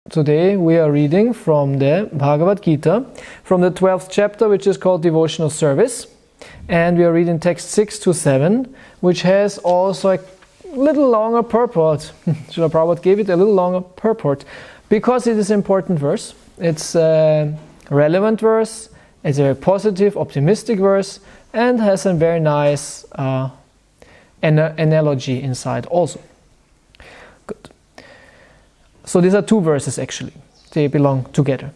today we are reading from the Bhagavad Gita, from the 12th chapter, which is called Devotional Service. And we are reading text 6 to 7, which has also a little longer purport. Srila Prabhupada gave it a little longer purport because it is an important verse. It's a relevant verse, it's a very positive, optimistic verse, and has a very nice analogy inside also. Good. So these are two verses actually. They belong together.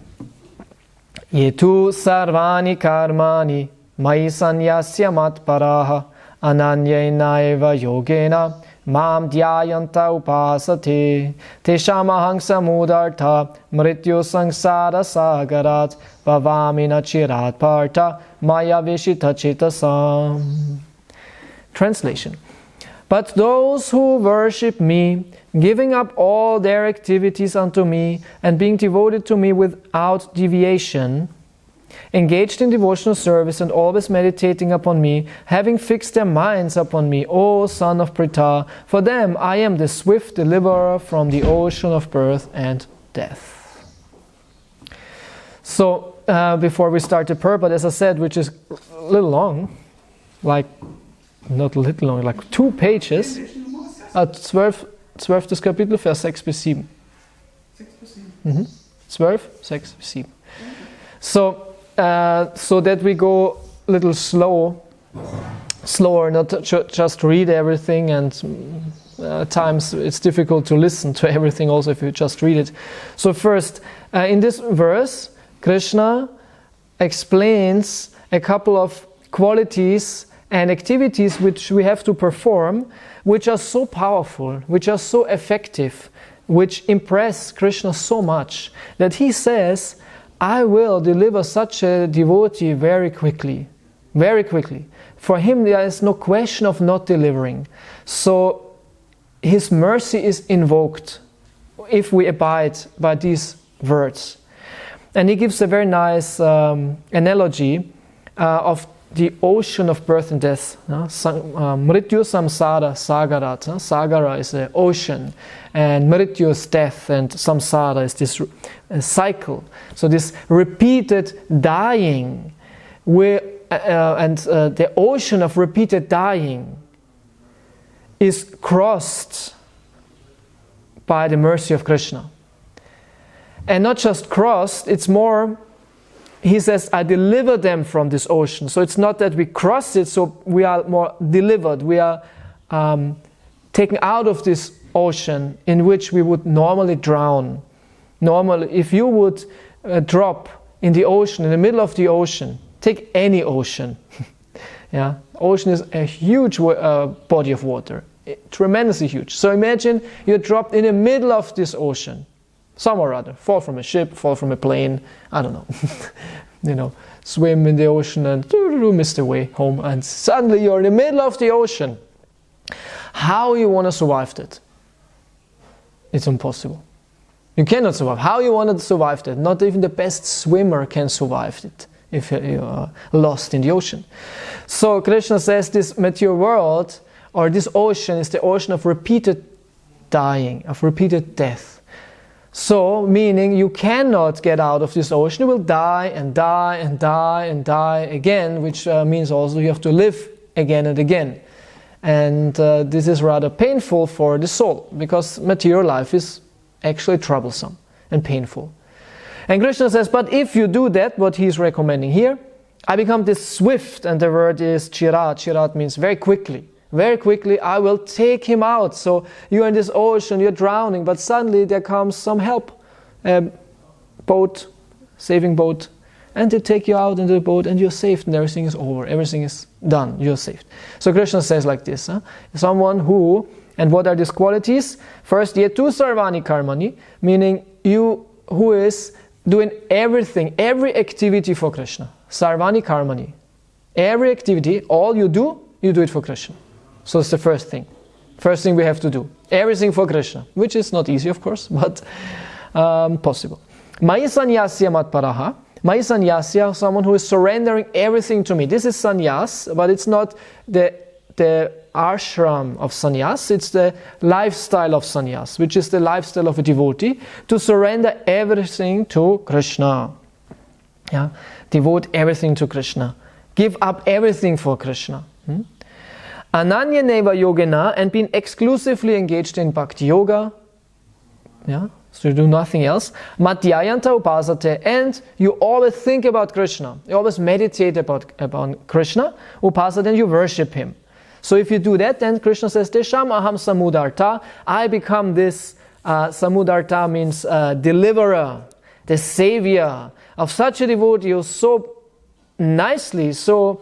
Yetu sarvani karmani mai sanyasya matparaha ananyainaiva yogena mam dhyayanta upasate teshamahang samudartha mrityu sangsara sagarat bhavamina chirat parta maya vishita chetasam. Translation. But those who worship me, giving up all their activities unto me and being devoted to me without deviation, engaged in devotional service and always meditating upon me, having fixed their minds upon me, O son of Pritha, for them I am the swift deliverer from the ocean of birth and death. So, before we start the purport, as I said, which is a little long, like, not a little long, like 2 pages, 12. 12. Kapitel, Vers 6 bis 7. 6 bis 7. 12, 6 bis 7. So that we go a little slower, not just read everything, and at times it's difficult to listen to everything also if you just read it. So first, in this verse, Krishna explains a couple of qualities and activities which we have to perform, which are so powerful, which are so effective, which impress Krishna so much, that he says, I will deliver such a devotee very quickly. Very quickly. For him there is no question of not delivering. So his mercy is invoked if we abide by these words. And he gives a very nice analogy of the ocean of birth and death. Mrityu samsara sagarat. Sagara is the ocean, and mrityu is death, and samsara is this cycle. So this repeated dying, the ocean of repeated dying is crossed by the mercy of Krishna. And not just crossed, it's more, he says, I deliver them from this ocean. So it's not that we cross it, so we are more delivered. We are taken out of this ocean in which we would normally drown. Normally, if you would drop in the ocean, in the middle of the ocean, take any ocean. Yeah, ocean is a huge body of water, tremendously huge. So imagine you're dropped in the middle of this ocean. Somewhere or other, fall from a ship, fall from a plane, I don't know, swim in the ocean and miss the way home, and suddenly you're in the middle of the ocean. How you want to survive that? It's impossible. You cannot survive. How you want to survive that? Not even the best swimmer can survive it if you are lost in the ocean. So Krishna says this material world, or this ocean, is the ocean of repeated dying, of repeated death. So, meaning you cannot get out of this ocean, you will die and die and die and die again, which means also you have to live again and again. And this is rather painful for the soul, because material life is actually troublesome and painful. And Krishna says, but if you do that, what he is recommending here, I become this swift, and the word is chirat. Chirat means very quickly. Very quickly I will take him out. So you're in this ocean, you're drowning, but suddenly there comes some help. Boat, saving boat, and they take you out into the boat and you're saved, and everything is over, everything is done, you're saved. So Krishna says like this, someone who, and what are these qualities? First, yetu sarvani karmani, meaning you who is doing everything, every activity for Krishna. Sarvani karmani. Every activity, all you do it for Krishna. So it's the first thing. First thing we have to do. Everything for Krishna. Which is not easy, of course, but possible. Mai sanyasya matparaha. Mai sanyasya, someone who is surrendering everything to me. This is sannyas, but it's not the the ashram of sannyas, it's the lifestyle of sannyas, which is the lifestyle of a devotee, to surrender everything to Krishna. Yeah? Devote everything to Krishna. Give up everything for Krishna. Ananya neva yogena, and being exclusively engaged in bhakti yoga. Yeah? So you do nothing else. Madhyayanta upasate, and you always think about Krishna. You always meditate about Krishna. Upasate, and you worship him. So if you do that, then Krishna says, Desham aham samudarta. I become this, samudarta means deliverer, the savior of such a devotee who so nicely, so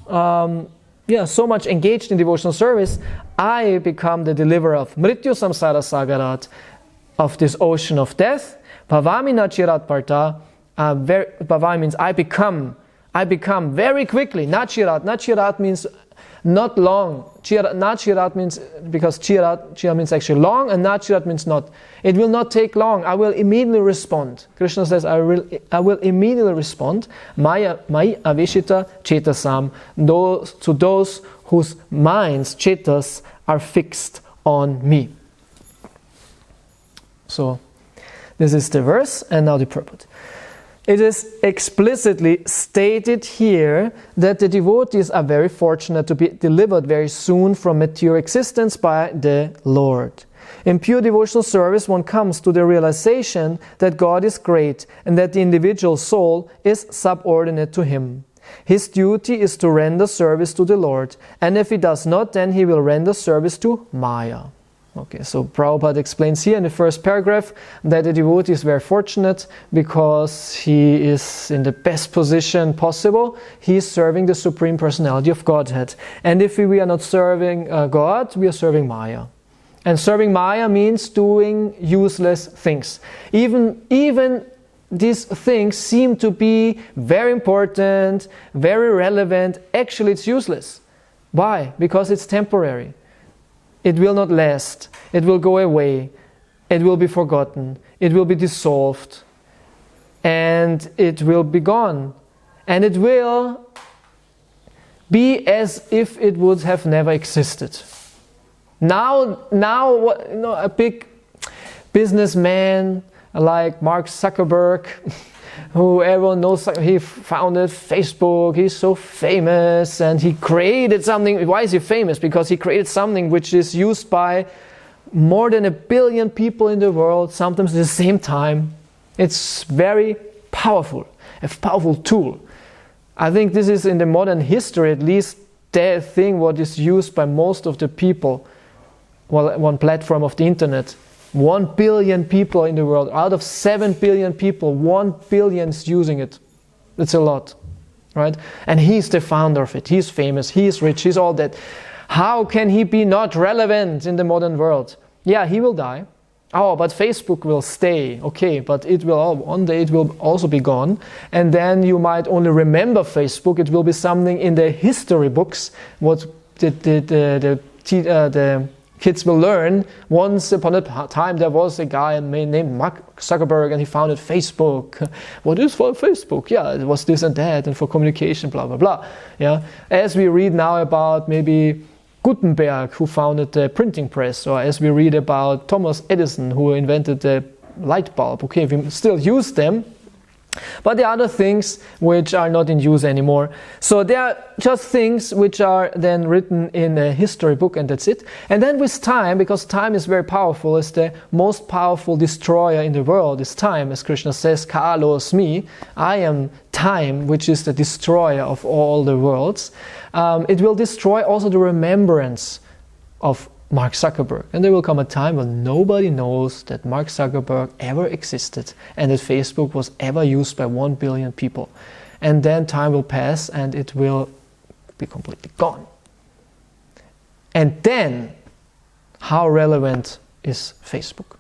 much engaged in devotional service. I become the deliverer of mrityu samsara sagarat, of this ocean of death. Bhavami nachirat parta. Bhavami means I become very quickly. Nachirat means not long. Nachirat means, because chira means actually long, and nachirat means not. It will not take long. I will immediately respond. Krishna says, I will immediately respond. Maya aveshita chetasam, to those whose minds, chetas, are fixed on me. So, this is the verse, and now the purport. It is explicitly stated here that the devotees are very fortunate to be delivered very soon from material existence by the Lord. In pure devotional service, one comes to the realization that God is great and that the individual soul is subordinate to Him. His duty is to render service to the Lord, and if he does not, then he will render service to Maya. Okay, so Prabhupada explains here in the first paragraph that the devotee is very fortunate because he is in the best position possible. He is serving the Supreme Personality of Godhead. And if we are not serving God, we are serving Maya. And serving Maya means doing useless things. Even these things seem to be very important, very relevant. Actually, it's useless. Why? Because it's temporary. It will not last. It will go away. It will be forgotten. It will be dissolved. And it will be gone. And it will be as if it would have never existed. Now, a big businessman like Mark Zuckerberg, who everyone knows, he founded Facebook, he's so famous, and he created something. Why is he famous? Because he created something which is used by more than 1 billion people in the world, sometimes at the same time. It's very powerful, a powerful tool. I think this is, in the modern history at least, the thing what is used by most of the people, well, one platform of the internet. 1 billion people in the world. Out of 7 billion people, 1 billion is using it. It's a lot, right? And he's the founder of it. He's famous, he's rich, he's all that. How can he be not relevant in the modern world? Yeah, he will die. Oh, but Facebook will stay. Okay, but it will, one day it will also be gone. And then you might only remember Facebook. It will be something in the history books, what the kids will learn. Once upon a time there was a guy named Mark Zuckerberg, and he founded Facebook. What is for Facebook? Yeah, it was this and that, and for communication, blah blah blah. Yeah, as we read now about maybe Gutenberg, who founded the printing press, or as we read about Thomas Edison, who invented the light bulb. Okay, we still use them, but there are other things which are not in use anymore. So there are just things which are then written in a history book, and that's it. And then with time, because time is very powerful, is the most powerful destroyer in the world, is time. As Krishna says, Kaalosmi, I am time, which is the destroyer of all the worlds. It will destroy also the remembrance of Mark Zuckerberg. And there will come a time when nobody knows that Mark Zuckerberg ever existed and that Facebook was ever used by 1 billion people. And then time will pass and it will be completely gone. And then, how relevant is Facebook?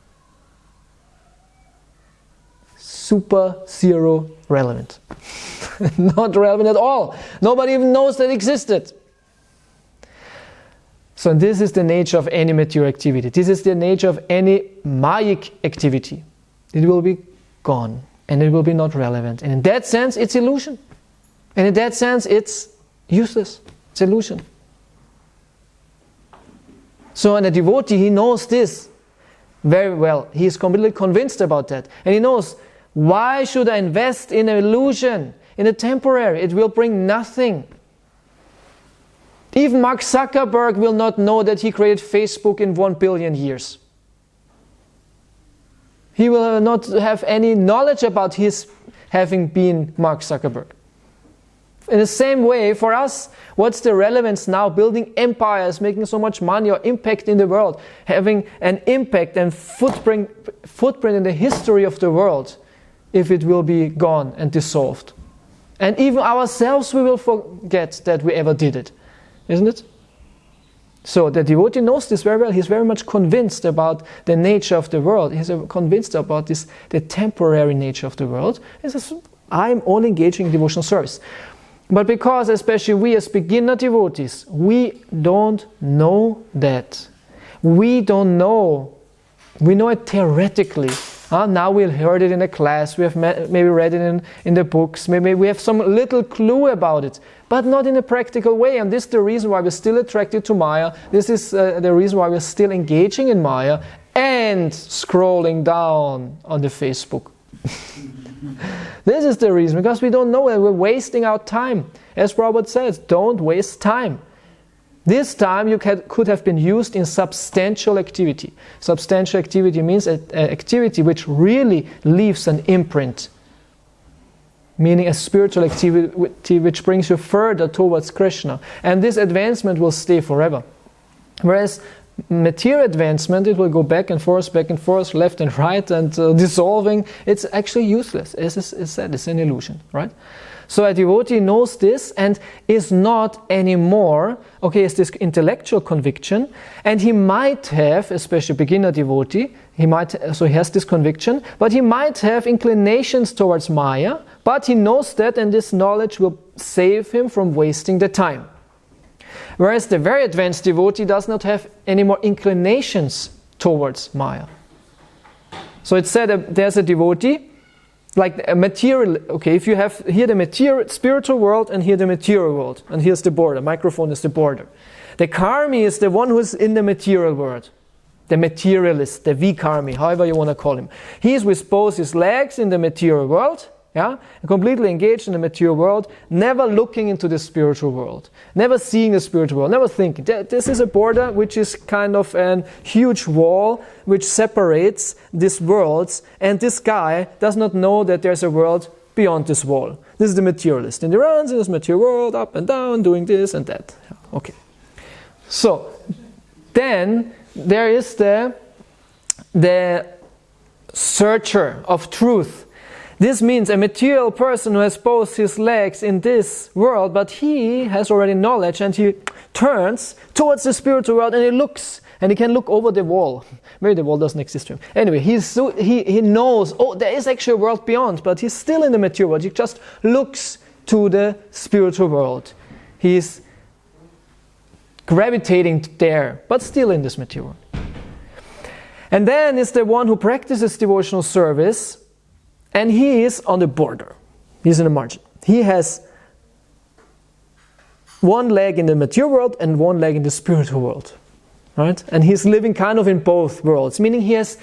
Super zero relevant. Not relevant at all. Nobody even knows that it existed. So this is the nature of any material activity. This is the nature of any Mayic activity. It will be gone and it will be not relevant. And in that sense, it's illusion. And in that sense, it's useless. It's illusion. So, and a devotee, he knows this very well. He is completely convinced about that. And he knows, why should I invest in an illusion, in a temporary? It will bring nothing. Even Mark Zuckerberg will not know that he created Facebook in 1 billion years. He will not have any knowledge about his having been Mark Zuckerberg. In the same way, for us, what's the relevance now? Building empires, making so much money or impact in the world, having an impact and footprint in the history of the world, if it will be gone and dissolved. And even ourselves, we will forget that we ever did it. Isn't it? So the devotee knows this very well. He's very much convinced about the nature of the world. He's convinced about this, the temporary nature of the world. He says, I'm only engaging in devotional service. But because especially we as beginner devotees, we don't know that. We don't know. We know it theoretically. Now we heard it in a class, we have maybe read it in the books, maybe we have some little clue about it, but not in a practical way. And this is the reason why we're still attracted to Maya. This is the reason why we're still engaging in Maya and scrolling down on the Facebook. This is the reason, because we don't know, and we're wasting our time. As Robert says, don't waste time. This time you could have been used in substantial activity. Substantial activity means an activity which really leaves an imprint, meaning a spiritual activity which brings you further towards Krishna. And this advancement will stay forever. Whereas material advancement, it will go back and forth, left and right, and dissolving. It's actually useless. As is said, it's an illusion, right? So a devotee knows this and is not anymore, it's this intellectual conviction, and he might have, especially beginner devotee, he has this conviction, but he might have inclinations towards Maya, but he knows that, and this knowledge will save him from wasting the time. Whereas the very advanced devotee does not have any more inclinations towards Maya. So it's said that there's a devotee, like a material, if you have here the material, spiritual world and here the material world, and here's the border, microphone is the border. The karmi is the one who's in the material world, the materialist, the vikarmi, however you want to call him. He's with both his legs in the material world, completely engaged in the material world, never looking into the spiritual world, never seeing the spiritual world, never thinking. This is a border which is kind of a huge wall which separates these worlds, and this guy does not know that there's a world beyond this wall. This is the materialist, and he runs in this material world up and down, doing this and that. So then there is the searcher of truth. This means a material person who has both his legs in this world, but he has already knowledge, and he turns towards the spiritual world, and he looks, and he can look over the wall. Maybe the wall doesn't exist to him. Anyway, he knows, there is actually a world beyond, but he's still in the material world. He just looks to the spiritual world. He's gravitating there, but still in this material world. And then is the one who practices devotional service, and he is on the border. He's in the margin. He has one leg in the material world and one leg in the spiritual world. Right? And he's living kind of in both worlds, meaning he has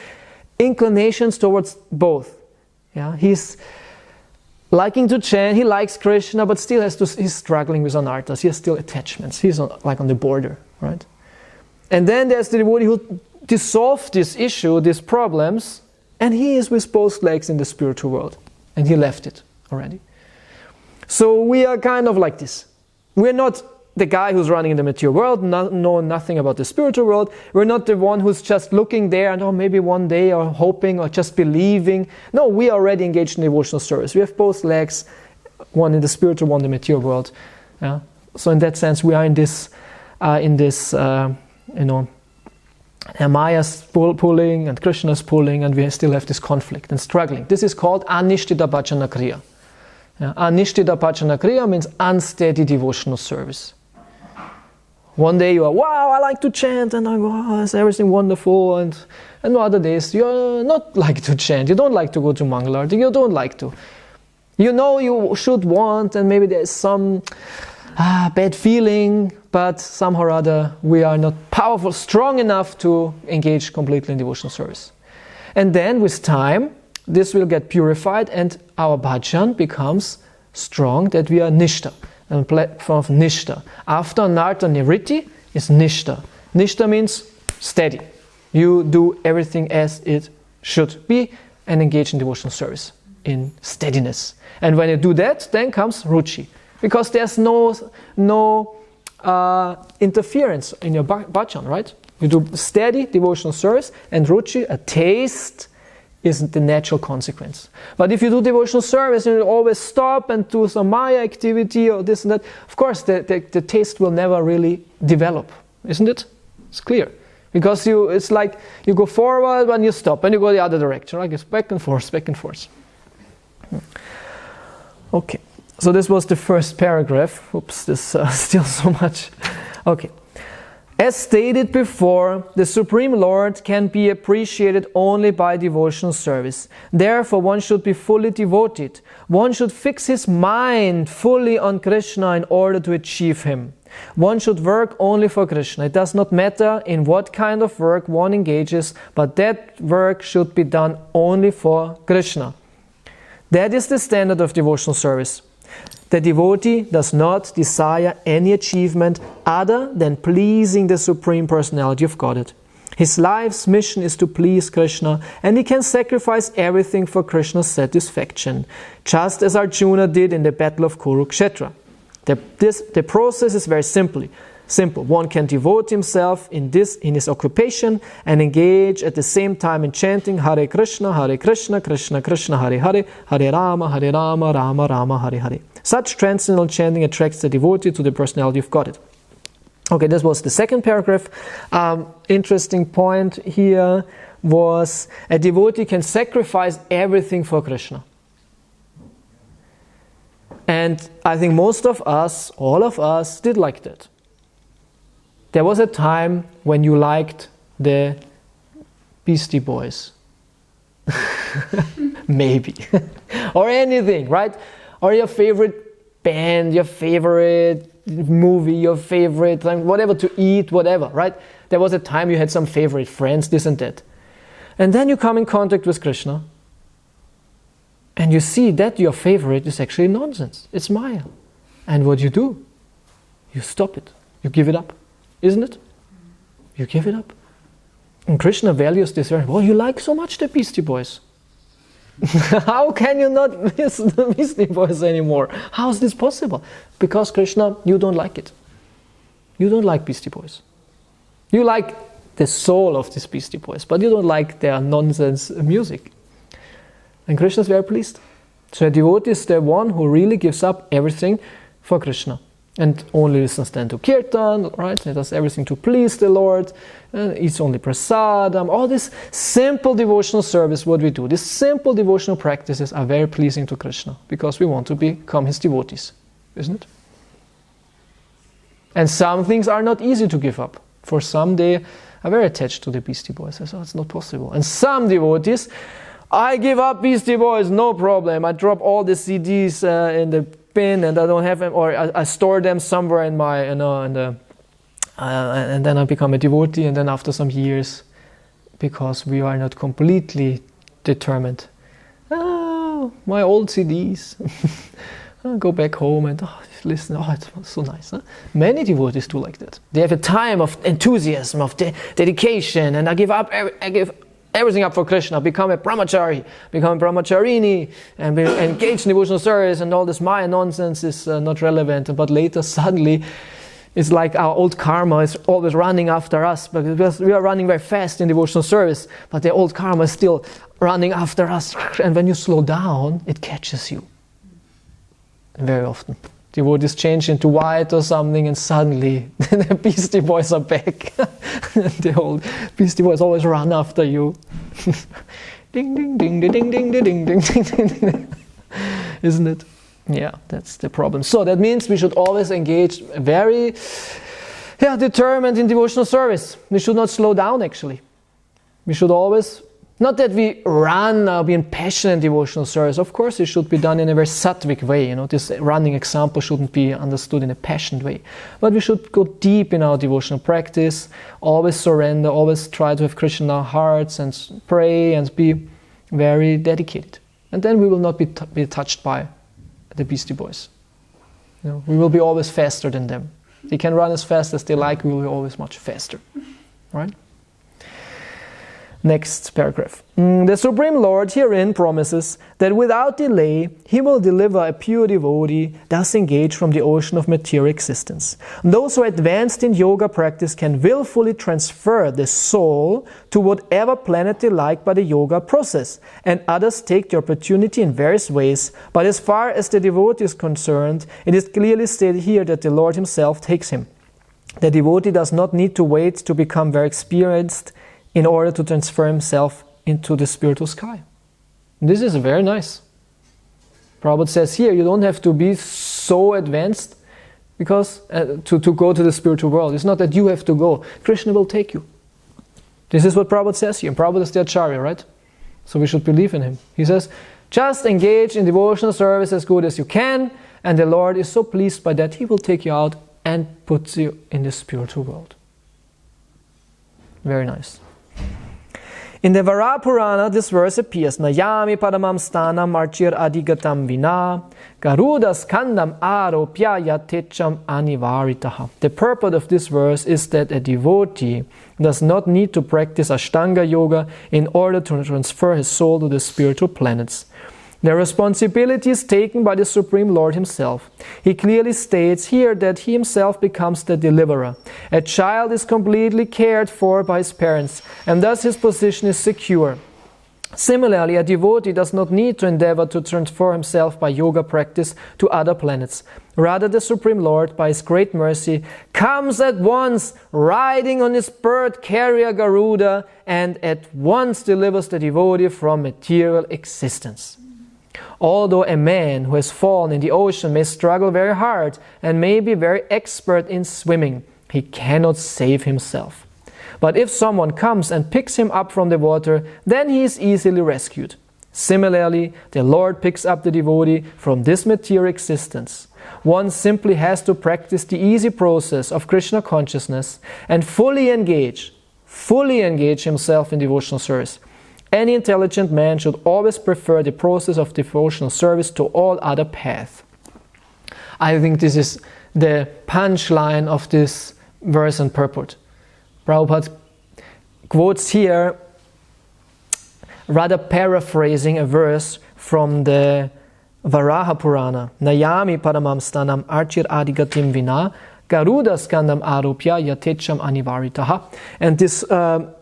inclinations towards both. He's liking to chant, he likes Krishna, but still he's struggling with anarthas. He has still attachments. He's on the border. Right? And then there's the devotee who dissolved this issue, these problems, and he is with both legs in the spiritual world. And he left it already. So we are kind of like this. We're not the guy who's running in the material world, know nothing about the spiritual world. We're not the one who's just looking there and maybe one day, or hoping, or just believing. No, we are already engaged in devotional service. We have both legs, one in the spiritual, one in the material world. So in that sense, we are in this Maya's pulling and Krishna's pulling, and we still have this conflict and struggling. This is called anishtita bhajana kriya. Anishtita bhajana kriya means unsteady devotional service. One day you are, wow, I like to chant, and I go, oh, is everything wonderful, and other days you're not like to chant, you don't like to go to Mangalarti, you don't like to. You know you should want, and maybe there's some bad feeling, but somehow or other we are not powerful, strong enough to engage completely in devotional service. And then with time, this will get purified and our bhajan becomes strong, that we are nishta, a platform of nishta. After narta niriti is nishta. Nishta means steady. You do everything as it should be and engage in devotional service in steadiness. And when you do that, then comes ruchi. Because there's no interference in your bhajan, right? You do steady devotional service, and ruchi, a taste, is the natural consequence. But if you do devotional service and you always stop and do some maya activity or this and that, of course the taste will never really develop, isn't it? It's clear. Because it's like you go forward and you stop, and you go the other direction, right? It's back and forth, back and forth. Okay, so this was the first paragraph. Oops, there's still so much. Okay. As stated before, the Supreme Lord can be appreciated only by devotional service. Therefore, one should be fully devoted. One should fix his mind fully on Krishna in order to achieve him. One should work only for Krishna. It does not matter in what kind of work one engages, but that work should be done only for Krishna. That is the standard of devotional service. The devotee does not desire any achievement other than pleasing the Supreme Personality of Godhead. His life's mission is to please Krishna, and he can sacrifice everything for Krishna's satisfaction, just as Arjuna did in the battle of Kurukshetra. The process is very simple. One can devote himself in his occupation and engage at the same time in chanting Hare Krishna, Krishna Krishna, Hare Hare, Hare Rama, Rama Rama, Hare Hare. Such transcendental chanting attracts the devotee to the personality of Godhead. Okay, this was the second paragraph. Interesting point here was a devotee can sacrifice everything for Krishna. And I think most of us, all of us, did like that. There was a time when you liked the Beastie Boys. Maybe. Or anything, right? Or your favorite band, your favorite movie, your favorite, whatever to eat, whatever, right? There was a time you had some favorite friends, this and that. And then you come in contact with Krishna. And you see that your favorite is actually nonsense. It's Maya. And what you do? You stop it. You give it up. Isn't it? You give it up. And Krishna values this very well. You like so much the Beastie Boys. How can you not miss the Beastie Boys anymore? How is this possible? Because Krishna, you don't like it. You don't like Beastie Boys. You like the soul of these Beastie Boys, but you don't like their nonsense music. And Krishna is very pleased. So a devotee is the one who really gives up everything for Krishna. And only listens then to Kirtan, right? He does everything to please the Lord. Eats only prasadam. All this simple devotional service, what we do, these simple devotional practices are very pleasing to Krishna because we want to become his devotees, isn't it? And some things are not easy to give up. For some, they are very attached to the Beastie Boys. So it's not possible. And some devotees, I give up Beastie Boys, no problem. I drop all the CDs in the bin and I don't have them, or I store them somewhere in my, and then I become a devotee, and then after some years, because we are not completely determined, my old CDs, I'll go back home and listen, it was so nice. Huh? Many devotees do like that. They have a time of enthusiasm, of dedication, and I give everything up for Krishna, become a brahmachari, become a brahmacharini, and engage in devotional service, and all this Maya nonsense is not relevant. But later, suddenly, it's like our old karma is always running after us, because we are running very fast in devotional service, but the old karma is still running after us. And when you slow down, it catches you. Very often. Devotees change into white or something, and suddenly the Beastie Boys are back. The old Beastie Boys always run after you. Ding, ding, ding, ding, ding, ding, ding, ding, ding, ding. Isn't it? Yeah, that's the problem. So that means we should always engage very determined in devotional service. We should not slow down, actually. We should always Not that we run or be in passionate devotional service. Of course, it should be done in a very sattvic way. This running example shouldn't be understood in a passionate way. But we should go deep in our devotional practice, always surrender, always try to have Krishna in our hearts and pray and be very dedicated. And then we will not be touched by the Beastie Boys. We will be always faster than them. They can run as fast as they like, we will be always much faster. Right? Next paragraph. The Supreme Lord herein promises that without delay He will deliver a pure devotee thus engaged from the ocean of material existence. Those who are advanced in yoga practice can willfully transfer the soul to whatever planet they like by the yoga process, and others take the opportunity in various ways. But as far as the devotee is concerned, it is clearly stated here that the Lord Himself takes him. The devotee does not need to wait to become very experienced in order to transfer himself into the spiritual sky. This is very nice. Prabhupada says here, you don't have to be so advanced because to go to the spiritual world. It's not that you have to go. Krishna will take you. This is what Prabhupada says here. And Prabhupada is the Acharya, right? So we should believe in him. He says, just engage in devotional service as good as you can, and the Lord is so pleased by that, He will take you out and put you in the spiritual world. Very nice. In the Varaha Purana, this verse appears, Nayami Padamam Stanam Archir Adigatam Vina Garuda Skandam Aropya Yatecham Anivaritaha. The purport of this verse is that a devotee does not need to practice Ashtanga Yoga in order to transfer his soul to the spiritual planets. The responsibility is taken by the Supreme Lord Himself. He clearly states here that He Himself becomes the deliverer. A child is completely cared for by his parents, and thus his position is secure. Similarly, a devotee does not need to endeavor to transfer himself by yoga practice to other planets. Rather, the Supreme Lord, by His great mercy, comes at once riding on His bird carrier Garuda and at once delivers the devotee from material existence. Although a man who has fallen in the ocean may struggle very hard and may be very expert in swimming, he cannot save himself. But if someone comes and picks him up from the water, then he is easily rescued. Similarly, the Lord picks up the devotee from this material existence. One simply has to practice the easy process of Krishna consciousness and fully engage himself in devotional service. Any intelligent man should always prefer the process of devotional service to all other paths. I think this is the punchline of this verse and purport. Prabhupada quotes here, rather paraphrasing a verse from the Varaha Purana. Nayami Paramam Stanam Archir Adigatim Vina Garuda Skandam Aropya Yatecham Anivaritaha. And this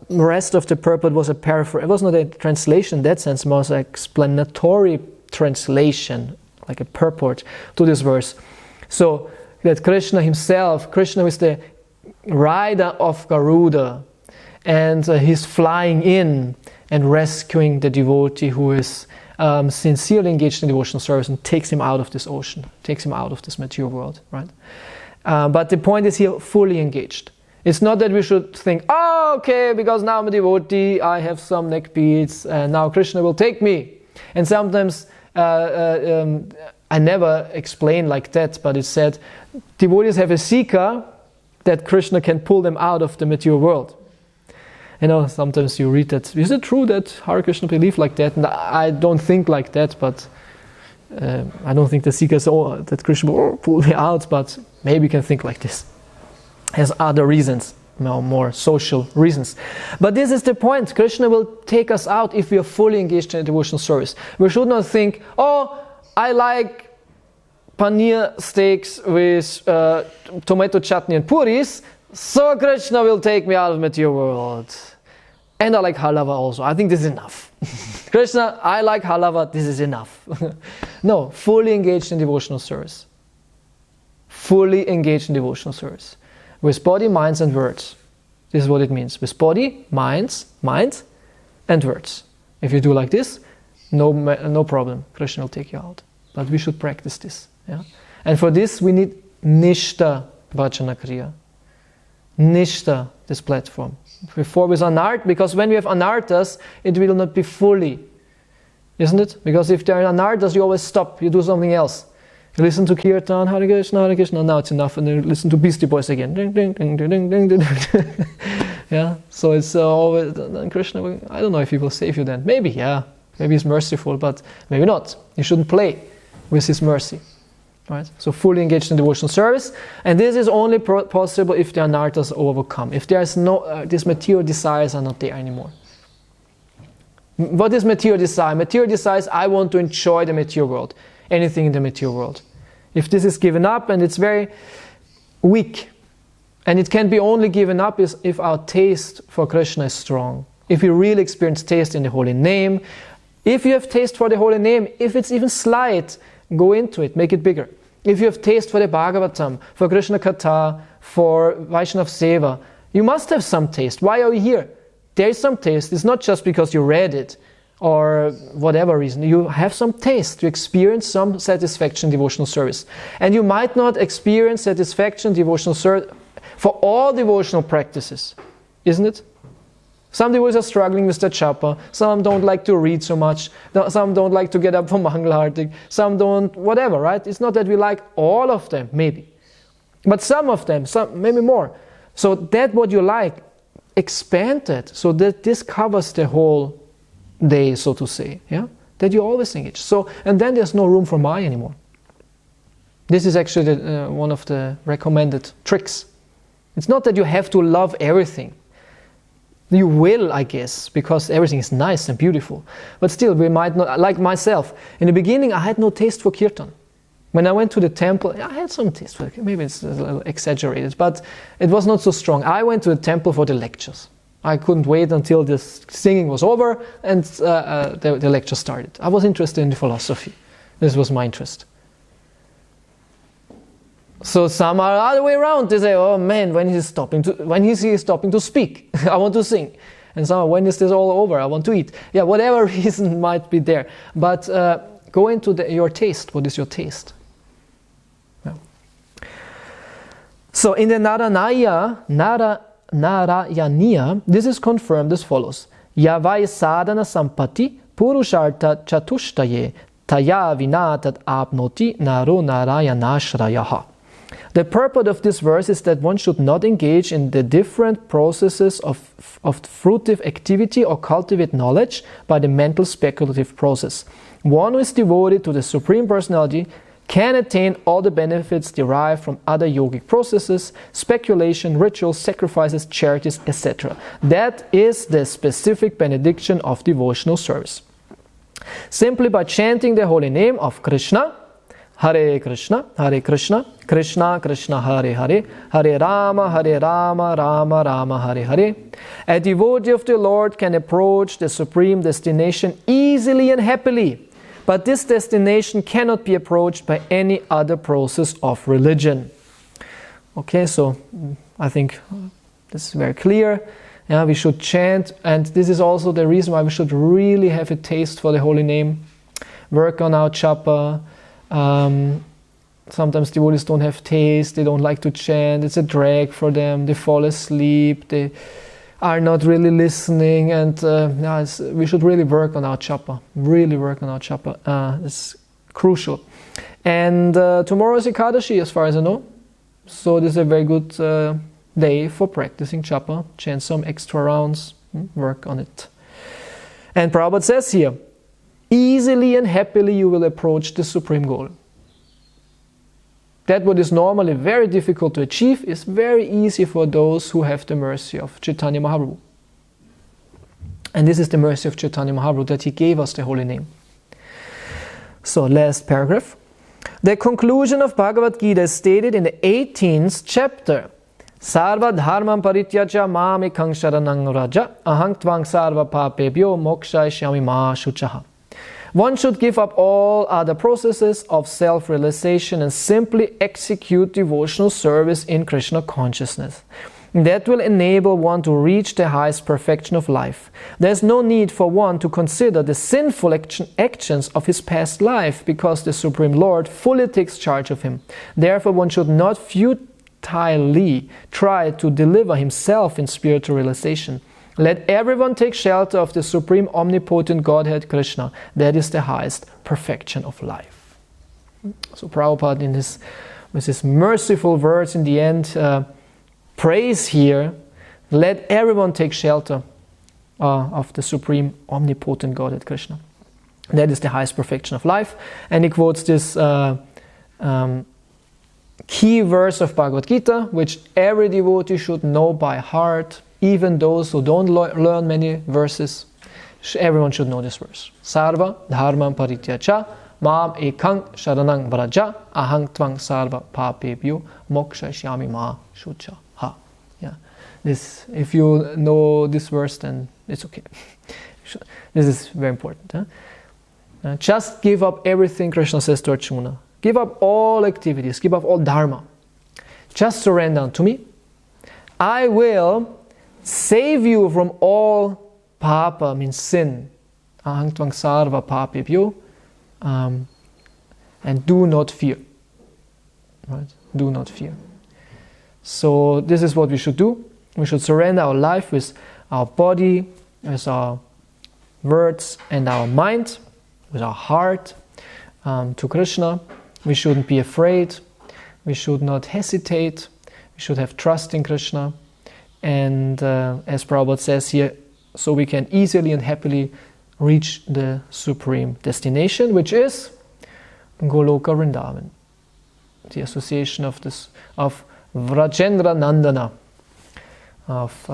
rest of the purport was a paraphrase. It was not a translation in that sense, it was an explanatory translation, like a purport to this verse. So that Krishna Himself, Krishna is the rider of Garuda, and he's flying in and rescuing the devotee who is sincerely engaged in devotional service and takes him out of this ocean, takes him out of this material world, right? But the point is here, fully engaged. It's not that we should think, oh, okay, because now I'm a devotee, I have some neck beads, and now Krishna will take me. And sometimes, I never explain like that, but it's said, devotees have a seeker that Krishna can pull them out of the material world. You know, sometimes you read that, is it true that Hare Krishna believe like that? And I don't think like that, but I don't think the seeker is that Krishna will pull me out, but maybe you can think like this. Has other reasons, more social reasons. But this is the point. Krishna will take us out if we are fully engaged in a devotional service. We should not think, oh, I like paneer steaks with tomato chutney and puris, so Krishna will take me out of the material world. And I like halava also. I think this is enough. Krishna, I like halava, this is enough. No, fully engaged in devotional service. Fully engaged in devotional service. With body, minds and words. This is what it means. With body, mind and words. If you do like this, no problem. Krishna will take you out. But we should practice this. Yeah? And for this we need Nishta Vachana Kriya. Nishta, this platform. Before with Anart, because when we have Anartas, it will not be fully. Isn't it? Because if there are Anartas, you always stop, you do something else. You listen to Kirtan, Hare Krishna, now it's enough, and then you listen to Beastie Boys again. Ding, ding, ding, ding, ding, ding, ding. Yeah, so it's always, then Krishna, I don't know if he will save you then. Maybe, yeah, maybe he's merciful, but maybe not. You shouldn't play with his mercy. Right? So fully engaged in devotional service, and this is only possible if the anarthas overcome. If there is no, these material desires are not there anymore. What is material desire? Material desire is I want to enjoy the material world, anything in the material world. If this is given up, and it's very weak, and it can be only given up if our taste for Krishna is strong. If we really experience taste in the holy name, if you have taste for the holy name, if it's even slight, go into it, make it bigger. If you have taste for the Bhagavatam, for Krishna Katha, for Vaishnav Seva, you must have some taste. Why are we here? There is some taste. It's not just because you read it or whatever reason. You have some taste to experience some satisfaction in devotional service. And you might not experience satisfaction in devotional service for all devotional practices, isn't it? Some devotees are struggling with the japa, some don't like to read so much, some don't like to get up for Mangalartik, some don't, whatever, right? It's not that we like all of them, maybe. But some of them, some maybe more. So that what you like, expand that, so that this covers the whole day, so to say, yeah? That you always engage. So, and then there's no room for Maya anymore. This is actually one of the recommended tricks. It's not that you have to love everything. You will, I guess, because everything is nice and beautiful. But still, we might not, like myself, in the beginning I had no taste for kirtan. When I went to the temple, I had some taste for it. Maybe it's a little exaggerated, but it was not so strong. I went to the temple for the lectures. I couldn't wait until the singing was over and the lecture started. I was interested in the philosophy. This was my interest. So some are the other way around. They say, "Oh man, when is he stopping to speak? I want to sing." And some, "When is this all over? I want to eat." Yeah, whatever reason might be there. But go into your taste. What is your taste? Yeah. So in the Narayaniya, this is confirmed as follows: Yavai sadhana sampati purushartha chatushtaye taya vinatat apnoti naro narayanashrayaha. The purport of this verse is that one should not engage in the different processes of fruitive activity or cultivate knowledge by the mental speculative process. One who is devoted to the Supreme Personality can attain all the benefits derived from other yogic processes, speculation, rituals, sacrifices, charities, etc. That is the specific benediction of devotional service. Simply by chanting the holy name of Krishna, Hare Krishna, Krishna Krishna, Hare Hare, Hare Rama, Rama Rama, Hare Hare, a devotee of the Lord can approach the supreme destination easily and happily. But this destination cannot be approached by any other process of religion. Okay, so I think this is very clear. Yeah, we should chant, and this is also the reason why we should really have a taste for the holy name. Work on our japa. Sometimes devotees don't have taste, they don't like to chant, it's a drag for them, they fall asleep, they are not really listening, and we should really work on our japa, it's crucial. And tomorrow is Ekadashi as far as I know, so this is a very good day for practicing japa, chant some extra rounds, work on it. And Prabhupada says here, easily and happily you will approach the supreme goal. That what is normally very difficult to achieve is very easy for those who have the mercy of Chaitanya Mahaprabhu. And this is the mercy of Chaitanya Mahaprabhu, that he gave us the holy name. So last paragraph. The conclusion of Bhagavad Gita is stated in the 18th chapter. Sarva dharmam parityaja mam ekang sharanang raja ahang tvang sarva papebhyo mokshayashyami ma shuchaha. One should give up all other processes of self-realization and simply execute devotional service in Krishna consciousness. That will enable one to reach the highest perfection of life. There is no need for one to consider the sinful actions of his past life, because the Supreme Lord fully takes charge of him. Therefore, one should not entirely try to deliver himself in spiritual realization. Let everyone take shelter of the supreme omnipotent Godhead Krishna. That is the highest perfection of life. So Prabhupada with his merciful words in the end prays here, let everyone take shelter of the supreme omnipotent Godhead Krishna. That is the highest perfection of life. And he quotes this key verse of Bhagavad Gita, which every devotee should know by heart, even those who don't learn many verses. Everyone should know this verse. Sarva dharmam parityaja mam ekang sharanang vraja ahang tvang sarva papebhyo mokshayami ma shucha ha. Yeah. This, if you know this verse, then it's okay. This is very important. Huh? Just give up everything, Krishna says to Arjuna. Give up all activities, give up all dharma. Just surrender unto me. I will save you from all papa, means sin. Ahang tvang sarva papebhyo. And do not fear. Right? Do not fear. So this is what we should do. We should surrender our life with our body, with our words and our mind, with our heart to Krishna. We shouldn't be afraid. We should not hesitate. We should have trust in Krishna. And as Prabhupada says here, so we can easily and happily reach the supreme destination, which is Goloka Vrindavan, the association of Vrajendra Nandana, of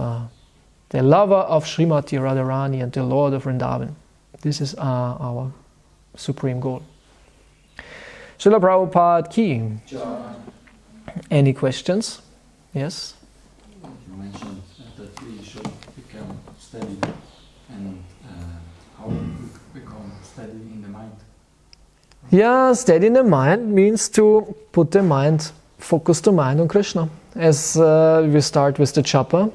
the lover of Srimati Radharani and the Lord of Vrindavan. This is our supreme goal. Srila Prabhupada ki. Any questions? Yes? You mentioned that we should become steady, and how we become steady in the mind. Yeah, steady in the mind means to put the mind, focus the mind on Krishna. As we start with the japa,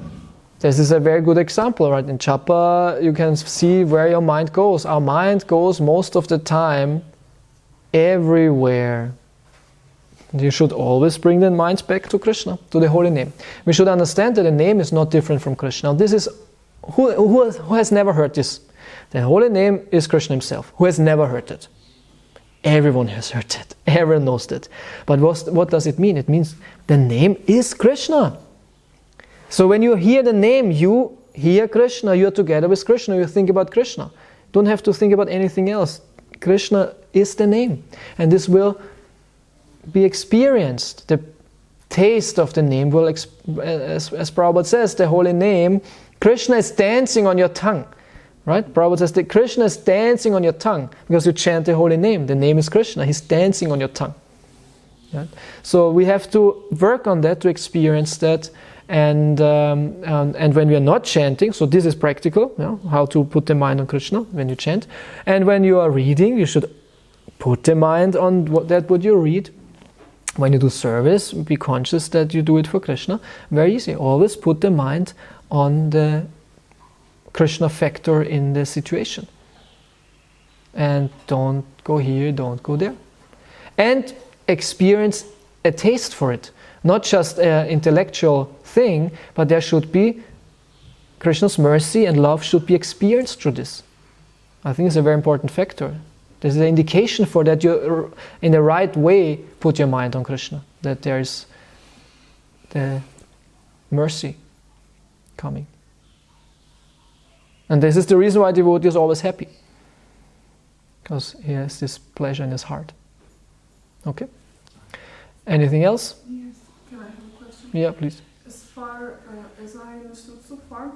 this is a very good example, right? In japa, you can see where your mind goes. Our mind goes most of the time everywhere. You should always bring the mind back to Krishna, to the holy name. We should understand that the name is not different from Krishna. This is who has never heard this? The holy name is Krishna himself. Who has never heard it? Everyone has heard it. Everyone knows that. But what does it mean? It means the name is Krishna. So when you hear the name, you hear Krishna. You are together with Krishna. You think about Krishna. Don't have to think about anything else. Krishna is the name. And this will be experienced. The taste of the name will, as Prabhupada says, the holy name, Krishna is dancing on your tongue. Right? Prabhupada says that Krishna is dancing on your tongue because you chant the holy name. The name is Krishna. He's dancing on your tongue. Right? So we have to work on that to experience that. And when we are not chanting, so this is practical, how to put the mind on Krishna when you chant. And when you are reading, you should put the mind on what you read. When you do service, be conscious that you do it for Krishna. Very easy. Always put the mind on the Krishna factor in the situation. And don't go here, don't go there. And experience a taste for it. Not just an intellectual thing, but there should be Krishna's mercy and love should be experienced through this. I think it's a very important factor. There's an indication for that you, in the right way, put your mind on Krishna. That there is the mercy coming. And this is the reason why the devotee is always happy. Because he has this pleasure in his heart. Okay? Anything else? Yes. Can I have a question? Yeah, please. As far as I understood so far,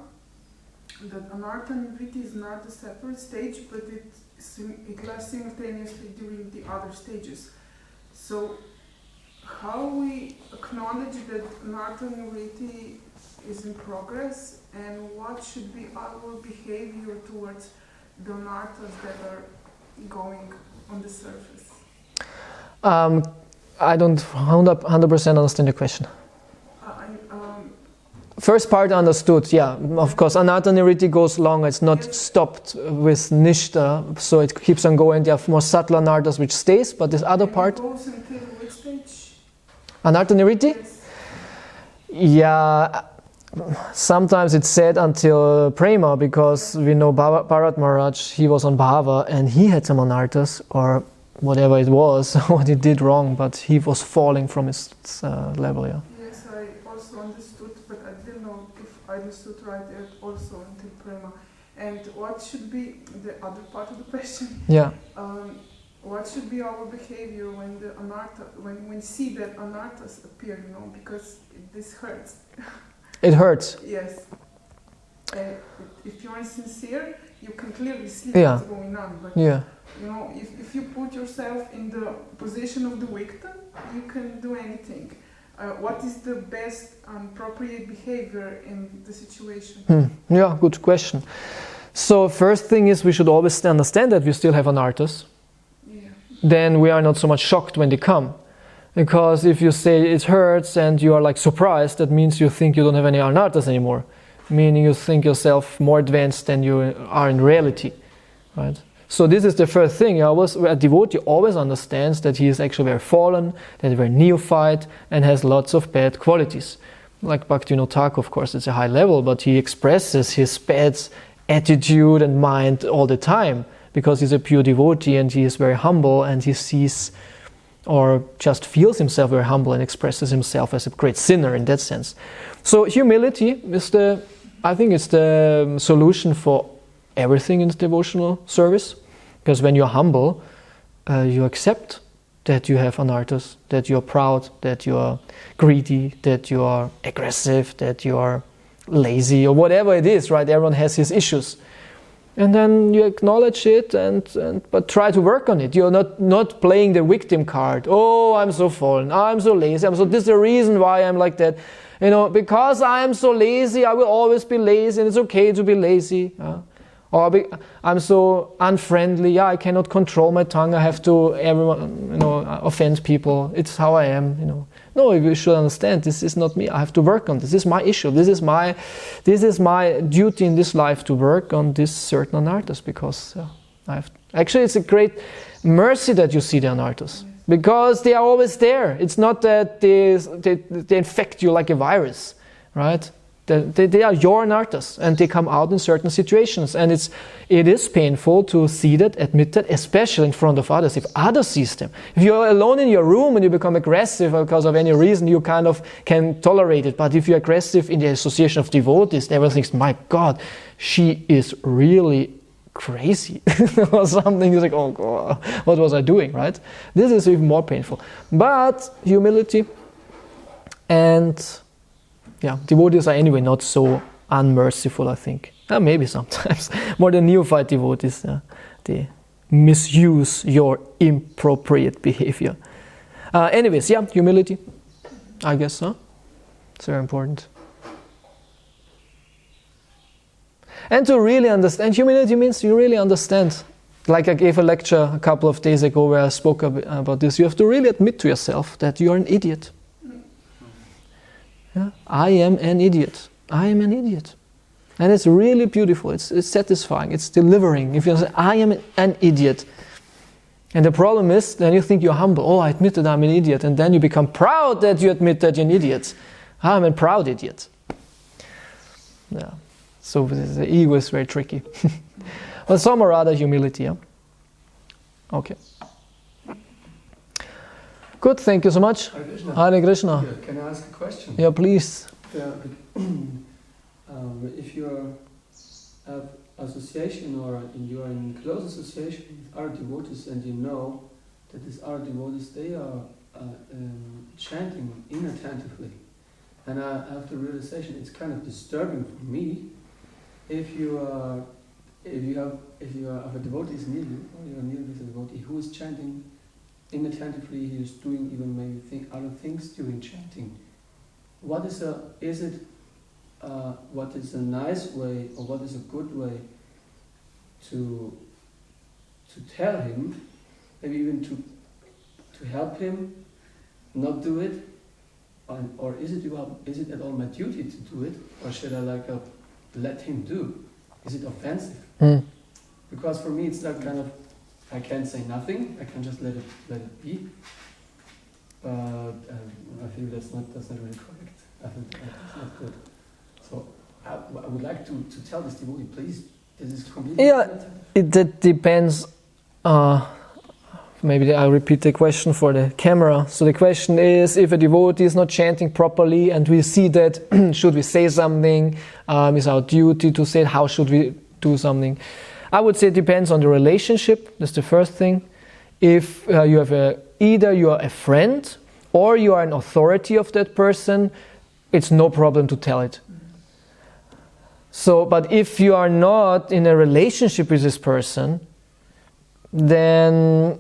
that anartha nivritti is not a separate stage, but it lasts simultaneously during the other stages. So, how we acknowledge that anartha nivritti is in progress, and what should be our behavior towards the anarthas that are going on the surface? I don't 100% understand your question. First part understood, yeah, of course. Anartha nivritti goes longer, it's not stopped with nishta, so it keeps on going. There are more subtle anarthas which stays, but this other part. It goes until which stage? Anartha nivritti? Yes. Yeah, sometimes it's said until Prema, because we know Bharat Maharaj, he was on Bhava and he had some anarthas or whatever it was, what he did wrong, but he was falling from his level, yeah. Yes, I also understood, but I didn't know if I understood right also until Prema. And what should be the other part of the question? Yeah. What should be our behavior when the anartha, when we see that anarthas appear, you know, because this hurts. It hurts. Yes. If you're sincere, you can clearly see Yeah. what's going on. But Yeah. you know, if you put yourself in the position of the victim, you can do anything. What is the best appropriate behavior in the situation? Yeah, good question. So first thing is we should always understand that we still have anarthas. Yeah. Then we are not so much shocked when they come. Because if you say it hurts and you are like surprised, that means you think you don't have any anarthas anymore. Meaning you think yourself more advanced than you are in reality. Right? So this is the first thing. A devotee always understands that he is actually very fallen, that he is very neophyte, and has lots of bad qualities. Like Bhaktivinoda Thakur, of course, it's a high level, but he expresses his bad attitude and mind all the time, because he's a pure devotee and he is very humble, and he sees or just feels himself very humble and expresses himself as a great sinner in that sense. So humility is I think it's the solution for everything in devotional service, because when you're humble, you accept that you have anarthas, that you're proud, that you're greedy, that you are aggressive, that you are lazy, or whatever it is, right? Everyone has his issues. And then you acknowledge it, but try to work on it. You're not playing the victim card. Oh, I'm so fallen, I'm so lazy, this is the reason why I'm like that. You know, because I am so lazy, I will always be lazy, and it's okay to be lazy. Or I'm so unfriendly, I cannot control my tongue, I have to offend people, it's how I am, No, you should understand, this is not me, I have to work on this is my issue, this is my duty in this life to work on this certain anarthas, because actually it's a great mercy that you see the anarthas, because they are always there. It's not that they infect you like a virus, right? They are your anarthas, and they come out in certain situations, and it is painful to see that, admit that, especially in front of others. If others see them, if you're alone in your room and you become aggressive because of any reason, you kind of can tolerate it. But if you're aggressive in the association of devotees, everyone thinks, "My God, she is really crazy," or something. You're like, "Oh God, what was I doing?" Right? This is even more painful. But humility and devotees are anyway not so unmerciful, I think. Maybe sometimes. More than neophyte devotees, they misuse your inappropriate behavior. Anyways, humility, I guess, it's very important. And to really understand, humility means you really understand. Like I gave a lecture a couple of days ago where I spoke about this. You have to really admit to yourself that you are an idiot. I am an idiot. I am an idiot. And it's really beautiful. It's satisfying. It's delivering. If you say, I am an idiot. And the problem is, then you think you're humble. Oh, I admit that I'm an idiot. And then you become proud that you admit that you're an idiot. I'm a proud idiot. Yeah. So the ego is very tricky. But some are rather humility. Okay. Good, thank you so much. Hare Krishna. Hare Krishna. Yeah, can I ask a question? Yeah, please. If you have association or you are in close association with other devotees, and you know that these other devotees, they are chanting inattentively, and I have the realization it's kind of disturbing for me if you have a devotee is near you, or you are near with a devotee who is chanting inattentively, he is doing even maybe other things during chanting. What is a nice way, or what is a good way to tell him, maybe even to help him not do it, or is it at all my duty to do it, or should I let him do? Is it offensive? Because for me it's that kind of, I can't say nothing. I can just let it be. But I feel that's not really correct. I think that's not good. So I would like to tell this devotee, please, this is completely Yeah, that depends. Maybe I'll repeat the question for the camera. So the question is, if a devotee is not chanting properly and we see that, should we say something? Is our duty to say it? How should we do something? I would say it depends on the relationship. That's the first thing. If you have either you are a friend or you are an authority of that person, it's no problem to tell it. So, but if you are not in a relationship with this person, then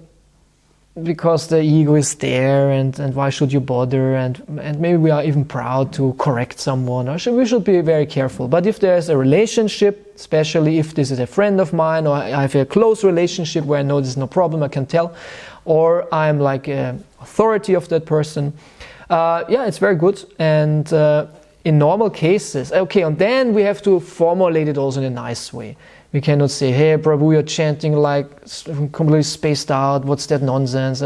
because the ego is there, and why should you bother, and maybe we are even proud to correct someone, or we should be very careful. But if there's a relationship, especially if this is a friend of mine, or I have a close relationship where I know there's no problem, I can tell, or I'm like an authority of that person, yeah, it's very good. And in normal cases, okay, and then we have to formulate it also in a nice way. We cannot say, hey, Prabhu, you're chanting like completely spaced out, what's that nonsense?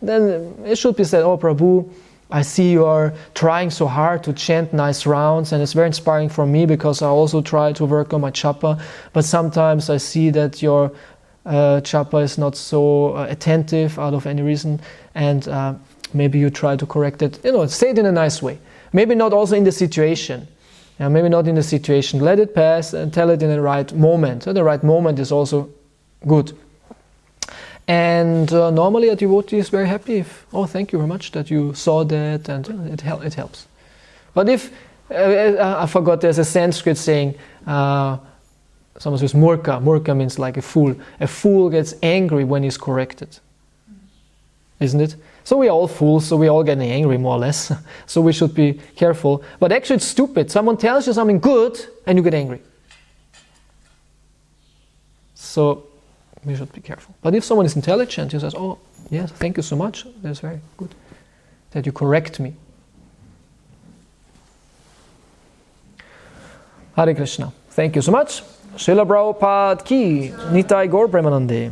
Then it should be said, oh, Prabhu, I see you are trying so hard to chant nice rounds, and it's very inspiring for me because I also try to work on my chapa, but sometimes I see that your chapa is not so attentive out of any reason, and maybe you try to correct it. Say it in a nice way. Maybe not also in the situation. Maybe not in the situation. Let it pass and tell it in the right moment. So the right moment is also good. And normally a devotee is very happy if, oh, thank you very much that you saw that, and it helps. But if, I forgot, there's a Sanskrit saying, someone says murka. Murka means like a fool. A fool gets angry when he's corrected. Isn't it? So we are all fools, so we all get angry more or less. So we should be careful. But actually it's stupid. Someone tells you something good and you get angry. So we should be careful. But if someone is intelligent, he says, oh, yes, thank you so much. That's very good that you correct me. Hare Krishna. Thank you so much. Srila Prabhupada ki Nitai Gaur Premanande.